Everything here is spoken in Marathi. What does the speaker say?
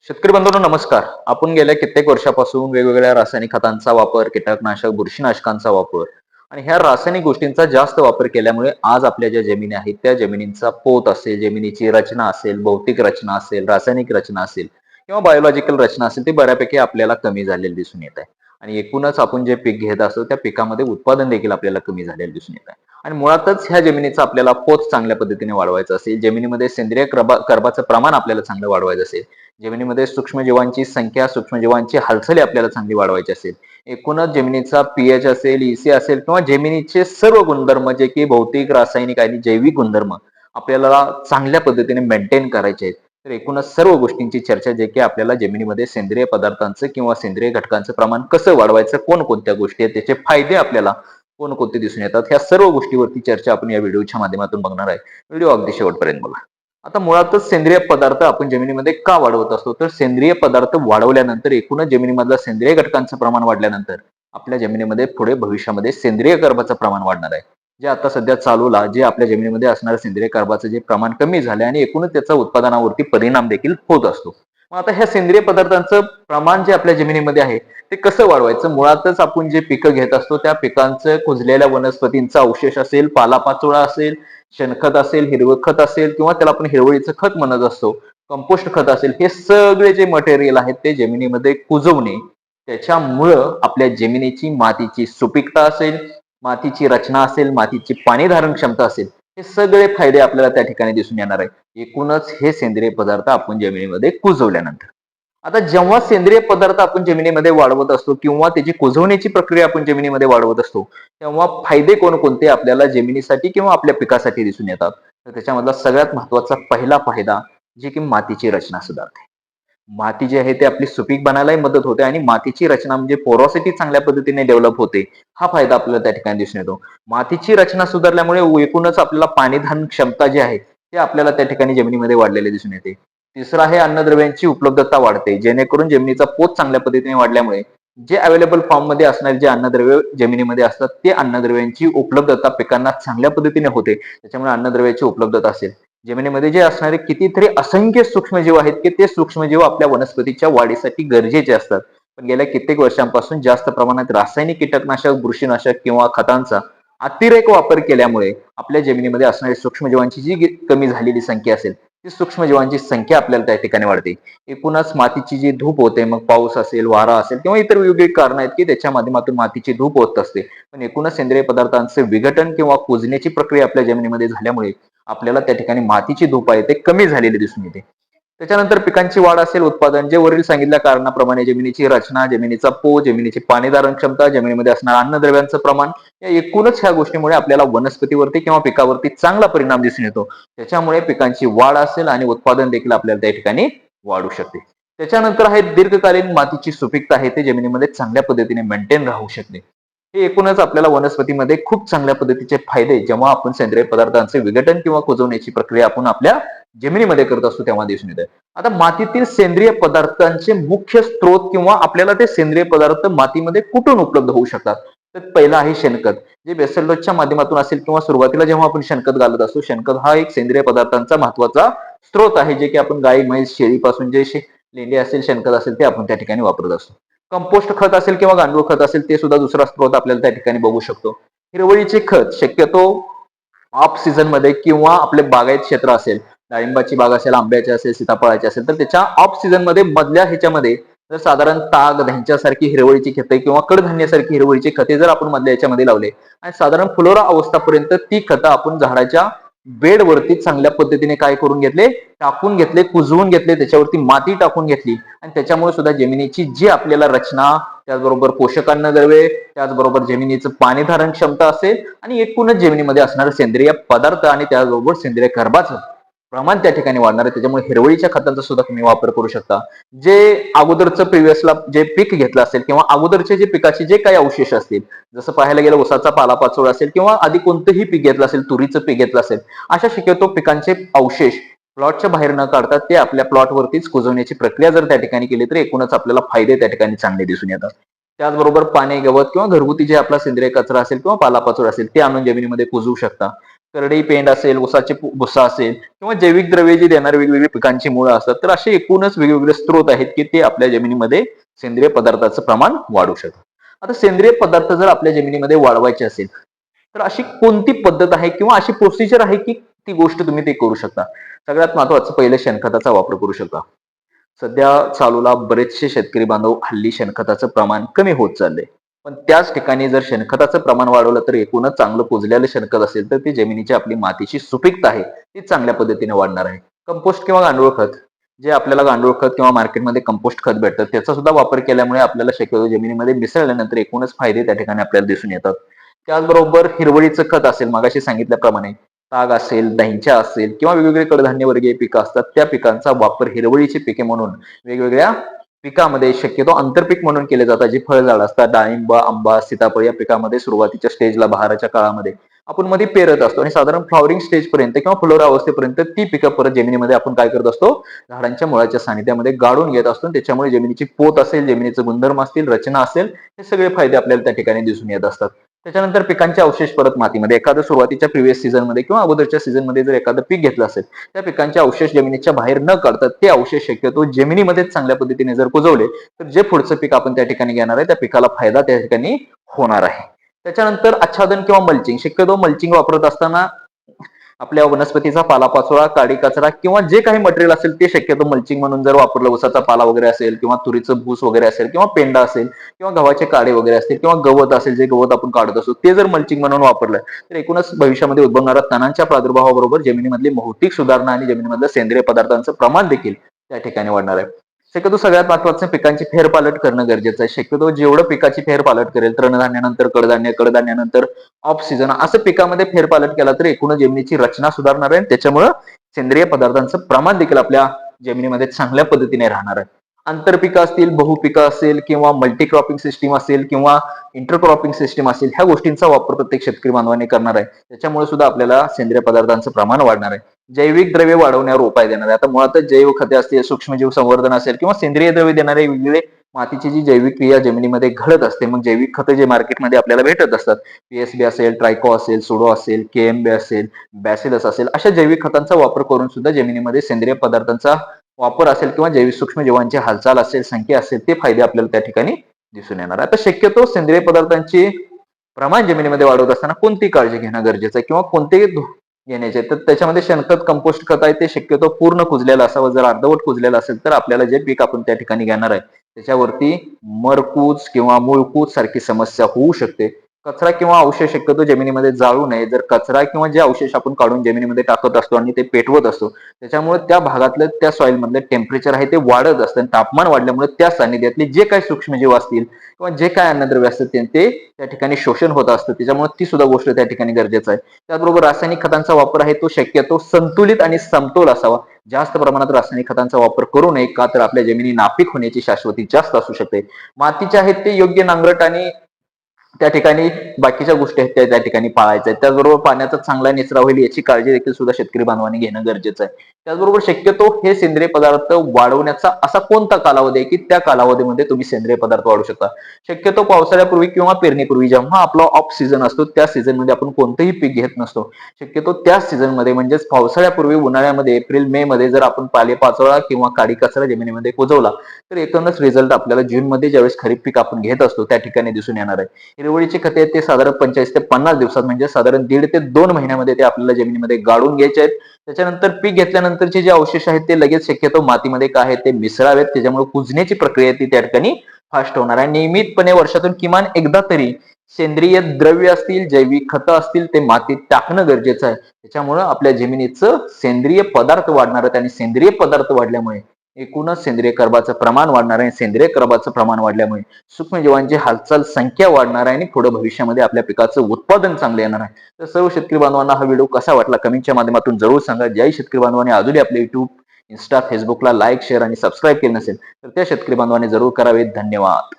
शेतकरी बंधूंनो नमस्कार. आपण गेल्या कित्येक वर्षापासून वेगवेगळ्या रासायनिक खतांचा वापर, कीटकनाशक, बुरशीनाशकांचा वापर आणि ह्या रासायनिक गोष्टींचा जास्त वापर केल्यामुळे आज आपल्या ज्या जमिनी आहेत, त्या जमिनींचा पोत असेल, जमिनीची रचना असेल, भौतिक रचना असेल, रासायनिक रचना असेल किंवा बायोलॉजिकल रचना असेल, ती बऱ्यापैकी आपल्याला कमी झालेली दिसून येत आहे. आणि एकूणच आपण जे पीक घेत असतो, त्या पिकामध्ये उत्पादन देखील आपल्याला कमी झालेलं दिसून येत आहे. आणि मुळातच ह्या जमिनीचा आपल्याला पोत चांगल्या पद्धतीने वाढवायचा असेल, जमिनीमध्ये सेंद्रिय कर्बाचं प्रमाण आपल्याला चांगलं वाढवायचं असेल, जमिनीमध्ये सूक्ष्मजीवांची संख्या, सूक्ष्मजीवांची हालचाली आपल्याला चांगली वाढवायची असेल, एकूणच जमिनीचा पीएच असेल, ईसी असेल किंवा जमिनीचे सर्व गुणधर्म जे की भौतिक, रासायनिक आणि जैविक गुणधर्म आपल्याला चांगल्या पद्धतीने मेंटेन करायचे आहेत. तर एकूणच सर्व गोष्टींची चर्चा जे की आपल्याला जमिनीमध्ये सेंद्रिय पदार्थांचं किंवा सेंद्रिय घटकांचं प्रमाण कसं वाढवायचं, कोणकोणत्या गोष्टी आहेत, त्याचे फायदे आपल्याला कोणकोणते दिसून येतात, ह्या सर्व गोष्टीवरती चर्चा आपण या व्हिडिओच्या माध्यमातून बघणार आहे. व्हिडिओ अगदी शेवटपर्यंत बघा. आता मुळातच सेंद्रिय पदार्थ आपण जमिनीमध्ये का वाढवत असतो, तर सेंद्रिय पदार्थ वाढवल्यानंतर एकूणच जमिनीमधलं सेंद्रिय घटकांचं प्रमाण वाढल्यानंतर आपल्या जमिनीमध्ये पुढे भविष्यामध्ये सेंद्रिय कर्बाचं प्रमाण वाढणार आहे. जे आता सध्या चालूला जे आपल्या जमिनीमध्ये असणारं सेंद्रिय कर्बाचं जे प्रमाण कमी झालंय आणि एकूणच त्याचा उत्पादनावरती परिणाम देखील होत असतो. मग आता ह्या सेंद्रिय पदार्थांचं प्रमाण जे आपल्या जमिनीमध्ये आहे ते कसं वाढवायचं, मुळातच आपण जे पिकं घेत असतो त्या पिकांचं कुजलेल्या वनस्पतींचा अवशेष असेल, पालापाचोळा असेल, शेणखत असेल, हिरवं खत असेल किंवा त्याला आपण हिरवळीचं खत म्हणत असतो, कंपोस्ट खत असेल, हे सगळे जे मटेरियल आहेत ते जमिनीमध्ये कुजवणे, त्याच्यामुळं आपल्या जमिनीची मातीची सुपीकता असेल, मातीची रचना असेल, मातीची पाणी धारण क्षमता असेल, हे सगळे फायदे आपल्याला त्या ठिकाणी दिसून येणार आहे. एकूणच हे सेंद्रिय पदार्थ आपण जमिनीमध्ये कुजवल्यानंतर. आता जेव्हा सेंद्रिय पदार्थ आपण जमिनीमध्ये वाढवत असतो किंवा त्याची कुजवण्याची प्रक्रिया आपण जमिनीमध्ये वाढवत असतो, तेव्हा फायदे कोणकोणते आपल्याला जमिनीसाठी किंवा आपल्या पिकासाठी दिसून येतात. तर त्याच्यामधला सगळ्यात महत्वाचा पहिला फायदा जे की मातीची रचना सुधारते. माती जी आहे ती आपली सुपीक बनायलाही मदत होते आणि मातीची रचना म्हणजे पोरॉसिटी चांगल्या पद्धतीने डेव्हलप होते. हा फायदा आपल्याला त्या ठिकाणी दिसून येतो. मातीची रचना सुधारल्यामुळे एकूणच आपल्याला पाणी धारण क्षमता जी आहे ते आपल्याला त्या ठिकाणी जमिनीमध्ये वाढलेले दिसून येते. तिसरं आहे अन्नद्रव्यांची उपलब्धता वाढते, जेणेकरून जमिनीचा पोत चांगल्या पद्धतीने वाढल्यामुळे जे अवेलेबल फॉर्म मध्ये असणारे जे अन्नद्रव्य जमिनीमध्ये असतात ते अन्नद्रव्यांची उपलब्धता पिकांना चांगल्या पद्धतीने होते. त्याच्यामुळे अन्नद्रव्याची उपलब्धता असेल, जमिनीमध्ये जे असणारे कितीतरी असंख्य सूक्ष्मजीव आहेत की ते सूक्ष्मजीव आपल्या वनस्पतीच्या वाढीसाठी गरजेचे असतात. पण गेल्या कित्येक वर्षांपासून जास्त प्रमाणात रासायनिक कीटकनाशक, बुरशीनाशक किंवा खतांचा अतिरेक वापर केल्यामुळे आपल्या जमिनीमध्ये असणाऱ्या सूक्ष्मजीवांची जी कमी झालेली संख्या असेल, ती सूक्ष्मजीवांची संख्या आपल्याला त्या ठिकाणी वाढते. एकूणच मातीची जी धूप होते, मग पाऊस असेल, वारा असेल किंवा इतर वेगवेगळी कारणं आहेत की त्याच्या माध्यमातून मातीची धूप होत असते. पण एकूणच सेंद्रिय पदार्थांचे विघटन किंवा कुजण्याची प्रक्रिया आपल्या जमिनीमध्ये झाल्यामुळे आपल्याला त्या ठिकाणी मातीची धूप आहे ते कमी झालेली दिसून येते. त्याच्यानंतर पिकांची वाढ असेल, उत्पादन जे वरील सांगितल्या कारणाप्रमाणे जमिनीची रचना, जमिनीचा पोत, जमिनीची पाणी धारण क्षमता, जमिनीमध्ये असणारं अन्नद्रव्यांचं प्रमाण, या एकूणच ह्या गोष्टीमुळे आपल्याला वनस्पतीवरती किंवा पिकावरती चांगला परिणाम दिसून येतो. त्याच्यामुळे पिकांची वाढ असेल आणि उत्पादन देखील आपल्याला त्या ठिकाणी वाढू शकते. त्याच्यानंतर आहे दीर्घकालीन मातीची सुपीकता आहे ते जमिनीमध्ये चांगल्या पद्धतीने मेंटेन राहू शकते. हे एकूणच आपल्याला वनस्पतीमध्ये खूप चांगल्या पद्धतीचे फायदे जेव्हा आपण सेंद्रिय पदार्थांचे विघटन किंवा कुजवण्याची प्रक्रिया आपण आपल्या जमिनीमध्ये करत असतो तेव्हा दिसून येते. आता मातीतील सेंद्रिय पदार्थांचे मुख्य स्त्रोत किंवा आपल्याला ते सेंद्रिय पदार्थ मातीमध्ये कुठून उपलब्ध होऊ शकतात, तर पहिला आहे शेणखत, जे बेसल्टच्या माध्यमातून असेल किंवा सुरुवातीला जेव्हा आपण शेणखत घालत असतो, शेणखत हा एक सेंद्रिय पदार्थांचा महत्वाचा स्त्रोत आहे, जे की आपण गाई, म्हैस, शेळीपासून जे लेंडी असेल, शेणखत असेल ते आपण त्या ठिकाणी वापरत असतो. कंपोस्ट खत असेल किंवा गांडूळ खत असेल ते सुद्धा दुसरा स्त्रोत आपल्याला त्या ठिकाणी बघू शकतो. हिरवळीचे खत शक्यतो ऑफ सीझन मध्ये किंवा आपले बागायत क्षेत्र असेल, डाळिंबाची बाग असेल, आंब्याची असेल, सीताफळाची असेल, तर त्याच्या ऑफ सीझन मध्ये मधल्या ह्याच्यामध्ये जर साधारण ताग, ह्यांच्यासारखी हिरवळीची खते किंवा कडधान्यासारखी हिरवळीची खते जर आपण मधल्या ह्याच्यामध्ये लावले आणि साधारण फुलोरा अवस्थापर्यंत ती खतं आपण झाडाच्या बेडवरती चांगल्या पद्धतीने काय करून घेतले, टाकून घेतले, कुजवून घेतले, त्याच्यावरती माती टाकून घेतली आणि त्याच्यामुळे सुद्धा जमिनीची जी आपल्याला रचना, त्याचबरोबर पोषकांना द्रव्ये, त्याचबरोबर जमिनीचं पाणी धारण क्षमता असेल आणि एकूणच जमिनीमध्ये असणारे सेंद्रिय पदार्थ आणि त्याचबरोबर सेंद्रिय कर्बाचं प्रमाण त्या ठिकाणी वाढणार आहे. त्याच्यामुळे हिरवळीच्या खतांचा सुद्धा तुम्ही वापर करू शकता. जे अगोदरचं प्रिव्हियसला जे पीक घेतलं असेल किंवा अगोदरचे जे पिकाचे जे काही अवशेष असतील, जसं पाहायला गेलं उसाचा पालापाचोळा असेल किंवा आधी कोणतंही पीक घेतलं असेल, तुरीचं पीक घेतलं असेल, अशा शक्यतो पिकांचे अवशेष प्लॉटच्या बाहेर न काढता ते आपल्या प्लॉटवरतीच कुजवण्याची प्रक्रिया जर त्या ठिकाणी केली तर एकूणच आपल्याला फायदे त्या ठिकाणी चांगले दिसून येतात. त्याचबरोबर पाने, गवत किंवा घरगुती जे आपला सेंद्रिय कचरा असेल किंवा पालापाचोळा असेल ते आणून जमिनीमध्ये कुजवू शकता. करडई पेंड असेल, ऊसाचे भुसा असेल किंवा जैविक द्रव्ये जी देणारी वेगवेगळी पिकांची मुळं असतात. तर असे एकूणच वेगवेगळे स्रोत आहेत की ते आपल्या जमिनीमध्ये सेंद्रिय पदार्थाचं प्रमाण वाढवू शकतात. आता सेंद्रिय पदार्थ जर आपल्या जमिनीमध्ये वाढवायचे असेल, तर अशी कोणती पद्धत आहे किंवा अशी प्रोसिजर आहे की ती गोष्ट तुम्ही ते करू शकता? सगळ्यात महत्वाचं पहिलं शेणखताचा वापर करू शकता. सध्या चालूला बरेचसे शेतकरी बांधव हल्ली शेणखताचं प्रमाण कमी होत चाललंय. पण त्याच ठिकाणी जर शेणखताचं प्रमाण वाढवलं तर एकूणच चांगलं कुजलेलं शेणखत असेल तर ती जमिनीची आपली मातीची सुपीकता आहे ती चांगल्या पद्धतीने वाढणार आहे. कंपोस्ट किंवा गांडूळ खत जे आपल्याला गांडूळ खत किंवा मार्केटमध्ये कंपोस्ट खत भेटतं त्याचा सुद्धा वापर केल्यामुळे आपल्याला शक्यतो जमिनीमध्ये मिसळल्यानंतर एकूणच फायदे त्या ठिकाणी आपल्याला दिसून येतात. त्याचबरोबर हिरवळीचं खत असेल मगाशी सांगितल्याप्रमाणे ताग असेल, दहीच्या असेल किंवा वेगवेगळे कडधान्य वर्गीय पिकं असतात त्या पिकांचा वापर हिरवळीची पिके म्हणून वेगवेगळ्या पिकामध्ये शक्यतो आंतरपीक म्हणून केले जातात. जी फळझाड असतात डाळिंब, आंबा, सीताफळ या पिकामध्ये सुरुवातीच्या स्टेजला बहाराच्या काळामध्ये आपण मध्ये पेरत असतो आणि साधारण फ्लॉवरिंग स्टेज पर्यंत किंवा फुलोरा अवस्थेपर्यंत ती पिकं परत जमिनीमध्ये आपण काय करत असतो झाडांच्या मुळाच्या सानिध्यामध्ये गाडून घेत असतो. त्याच्यामुळे जमिनीची पोत असेल, जमिनीचं गुणधर्म असतील, रचना असेल हे सगळे फायदे आपल्याला त्या ठिकाणी दिसून येत असतात. त्याच्यानंतर पिकांचे अवशेष परत मातीमध्ये एखादं सुरुवातीच्या प्रिव्हियस सीझन मध्ये किंवा अगोदरच्या सीझन मध्ये जर एखादं पीक घेतलं असेल त्या पिकांचे अवशेष जमिनीच्या बाहेर न काढता ते अवशेष शक्यतो जमिनीमध्येच चांगल्या पद्धतीने जर कुजवले तर जे पुढचं पीक आपण त्या ठिकाणी घेणार आहे त्या पिकाला फायदा त्या ठिकाणी होणार आहे. त्याच्यानंतर आच्छादन किंवा मल्चिंग शक्यतो मल्चिंग वापरत असताना आपल्या वनस्पतीचा पालापाचोळा, काडी कचरा किंवा जे काही मटेरियल असेल ते शक्यतो मल्चिंग म्हणून जर वापरलं उसाचा पाला वगैरे असेल किंवा तुरीचं भूस वगैरे असेल किंवा पेंडा असेल किंवा गव्हाचे काडे वगैरे असतील किंवा गवत असेल जे गवत आपण काढत असतो ते जर मल्चिंग म्हणून वापरलं तर एकूणच भविष्यामध्ये उद्भवणाऱ्या तणांच्या प्रादुर्भावाबरोबर जमिनीमधली भौतिक सुधारणा आणि जमिनीमधलं सेंद्रिय पदार्थांचं प्रमाण देखील त्या ठिकाणी वाढणार आहे. शक्यतो सगळ्यात महत्वाचं पिकांची फेरपालट करणं गरजेचं आहे. शक्यतो जेवढं पिकाची फेरपालट करेल तृणधान्यानंतर कडधान्य, कडधान्यानंतर ऑफ सीझन असं पिकामध्ये फेरपालट केला तर एकूण जमिनीची रचना सुधारणार आहे. त्याच्यामुळं सेंद्रिय पदार्थांचं प्रमाण देखील आपल्या जमिनीमध्ये चांगल्या पद्धतीने राहणार आहे. आंतरपिकं असतील, बहुपिकं असेल किंवा मल्टी क्रॉपिंग सिस्टीम असेल किंवा इंटरक्रॉपिंग सिस्टीम असेल ह्या गोष्टींचा वापर प्रत्येक शेतकरी बांधवांनी करणार आहे. त्याच्यामुळे सुद्धा आपल्याला सेंद्रिय पदार्थांचं प्रमाण वाढणार आहे. जैविक द्रव्य वाढवण्यावर उपाय देणार आहे. आता मुळातच जैव खते असतील, सूक्ष्मजीव संवर्धन असेल किंवा सेंद्रिय द्रव्य देणारे वेगवेगळे मातीची जी जैविक क्रिया जमिनीमध्ये घडत असते मग जैविक खतं जे मार्केटमध्ये आपल्याला भेटत असतात पीएसबी असेल, ट्रायको असेल, सुडो असेल, केएमबी असेल, बॅसिलस असेल अशा जैविक खतांचा वापर करून सुद्धा जमिनीमध्ये सेंद्रिय पदार्थांचा वापर असेल किंवा जैविक सूक्ष्मजीवांची हालचाल असेल, संख्या असेल ते फायदे आपल्याला त्या ठिकाणी दिसून येणार. आता शक्यतो सेंद्रिय पदार्थांची प्रमाण जमिनीमध्ये वाढवत असताना कोणती काळजी घेणं गरजेचं आहे किंवा कोणते घेण्याचे तर त्याच्यामध्ये शेणखत, कंपोस्ट खत आहे ते शक्यतो पूर्ण कुजलेलं असावं. जर अर्धवट कुजलेलं असेल तर आपल्याला जे पीक आपण त्या ठिकाणी घेणार आहे त्याच्यावरती मरकूज किंवा मूळकूज सारखी समस्या होऊ शकते. कचरा किंवा अवशेष शक्यतो जमिनीमध्ये जाळू नये. जर कचरा किंवा जे अवशेष आपण काढून जमिनीमध्ये टाकत असतो आणि ते पेटवत असतो त्याच्यामुळे त्या भागातलं त्या सॉइल मधलं टेम्परेचर आहे ते वाढत असतं. तापमान वाढल्यामुळे त्या सानिध्यातले जे काही सूक्ष्मजीव असतील किंवा जे काय अन्नद्रव्य असतात ते त्या ठिकाणी शोषण होत असतं. त्याच्यामुळे ती सुद्धा गोष्ट त्या ठिकाणी गरजेचं आहे. त्याचबरोबर रासायनिक खतांचा वापर आहे तो शक्यतो संतुलित आणि समतोल असावा. जास्त प्रमाणात रासायनिक खतांचा वापर करू नये का तर आपल्या जमिनी नापीक होण्याची शाश्वती जास्त असू शकते. मातीचे आहेत ते योग्य नांगरट आणि त्या ठिकाणी बाकीच्या गोष्टी आहेत त्या ठिकाणी पाळायच्या आहेत. त्याचबरोबर पाण्याचा चांगला निचरा होईल याची काळजी देखील सुद्धा शेतकरी बांधवांनी घेणं गरजेचं आहे. त्याचबरोबर शक्यतो हे सेंद्रिय पदार्थ वाढवण्याचा असा कोणता कालावधी आहे की त्या कालावधीमध्ये तुम्ही सेंद्रिय पदार्थ वाढवू शकता. शक्यतो पावसाळ्यापूर्वी किंवा पेरणीपूर्वी जेव्हा आपला ऑफ सीझन असतो त्या सीझन मध्ये आपण कोणतंही पीक घेत नसतो. शक्यतो त्या सीझन मध्ये म्हणजेच पावसाळ्यापूर्वी उन्हाळ्यामध्ये एप्रिल मे मध्ये जर आपण पालेपाचोळा किंवा काडी कचरा जमिनीमध्ये कुजवला तर एकूणच रिझल्ट आपल्याला जून मध्ये ज्यावेळेस खरीप पीक आपण घेत असतो त्या ठिकाणी दिसून येणार आहे. हिरवळीचे खते आहेत ते साधारण 45 ते 50 दिवसात म्हणजे साधारण 1.5 ते 2 महिन्यामध्ये ते आपल्याला जमिनीमध्ये गाडून घ्यायचे आहेत. त्याच्यानंतर पीक घेतल्यानंतरचे जे अवशेष आहेत ते लगेच शक्यतो मातीमध्ये काय आहे ते मिसळावेत. त्याच्यामुळे कुजण्याची प्रक्रिया ती त्या ठिकाणी फास्ट होणार आहे. नियमितपणे वर्षातून किमान एकदा तरी सेंद्रिय द्रव्य असतील, जैविक खतं असतील ते मातीत टाकणं गरजेचं आहे. त्याच्यामुळे आपल्या जमिनीचं सेंद्रिय पदार्थ वाढणार आहेत आणि सेंद्रिय पदार्थ वाढल्यामुळे एकूणच सेंद्रिय कर्बाचं प्रमाण वाढणार आहे. सेंद्रिय कर्बाचं प्रमाण वाढल्यामुळे सूक्ष्मजीवांची हालचाल संख्या वाढणार आहे आणि पुढे भविष्यामध्ये आपल्या पिकाचं उत्पादन चांगलं येणार आहे. तर सर्व शेतकरी बांधवांना हा व्हिडिओ कसा वाटला कमेंटच्या माध्यमातून जरूर सांगा. ज्याही शेतकरी बांधवांनी अजूनही आपल्या युट्यूब, इन्स्टा, फेसबुकला लाईक, शेअर आणि सबस्क्राईब केले नसेल तर त्या शेतकरी बांधवांनी जरूर करावे. धन्यवाद.